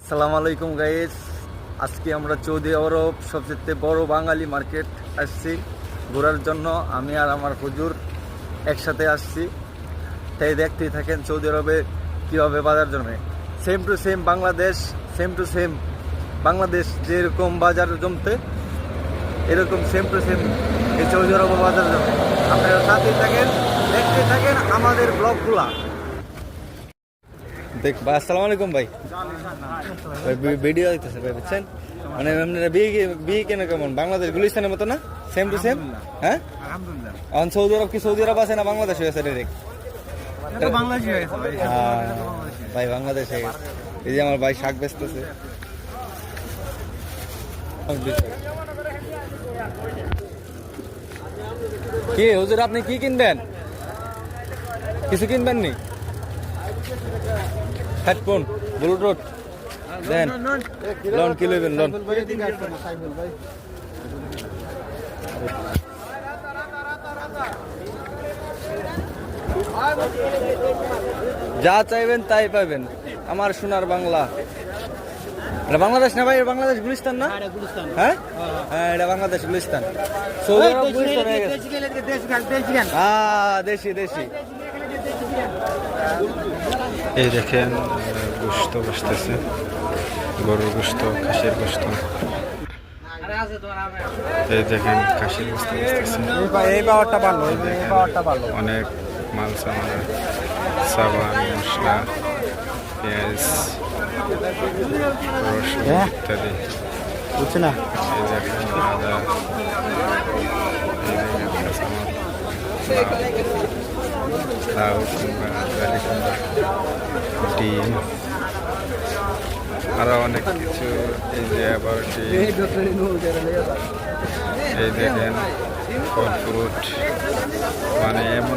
আসসালামু আলাইকুম গাইস। আজকে আমরা সৌদি আরব সবচেয়ে বড় বাঙালি মার্কেট আসছি ঘোরার জন্য। আমি আর আমার হুজুর একসাথে আসছি, তাই দেখতেই থাকেন সৌদি আরবে কীভাবে বাজার জমে। Same to same Bangladesh, same to same Bangladesh যেরকম বাজার জমতে, এরকম সেম টু সেম এই সৌদি আরব বাজার জমে। আপনারা সাথেই থাকেন, দেখতে থাকেন আমাদের ব্লগগুলা। দেখ ভাই, আসসালামু আলাইকুম ভাই। ভিডিও দিতেছে ভাই, বুঝছেন? মানে আপনারা বিয়ে কেন কেমন বাংলাদেশ গুলিস্তানের মতো না? Same to same. হ্যাঁ, এখন সৌদি আরব কি সৌদি আরব আছে না বাংলাদেশ হয়েছে ডাইরেক্ট? ভাই বাংলাদেশ হয়ে গেছে। এই যে আমার ভাই শাক বেচতেছে। কি হুজুর, আপনি কি কিনবেন? কিছু কিনবেন নি? হেডফোন, ব্লুটুথ দেন। লোন কি লইবেন? লোন যা চাইবেন তাই পাবেন। আমার সোনার বাংলা। এটা বাংলাদেশ না ভাই? বাংলাদেশ গুলিস্তান না? হ্যাঁ হ্যাঁ, এটা বাংলাদেশ গুলিস্তান। সৌদি আরব গুলিস্তান হয়ে গেছে। দেশি দেশি। এই দেখেন গোস্ত বসতেছে, গরুর গোস্ত, খাসির গোস্ত। এই দেখেন খাসির গোস্ত বসতেছে। এই পাওয়ারটা ভালো, এই পাওয়ারটা ভালো। অনেক মাল সামান, সাবান, মশলা, পেঁয়াজ, রসুন ইত্যাদি। বুঝছে না? এই দেখেন আদা, এই দেখেন কাঁচামরিচ, লাউ কুমড়া, ডালি কুমড়া, ডিম, আরো অনেক কিছু। এই যে আবার ডিম, এই দেখেন ফল ফ্রুট, মানে এমন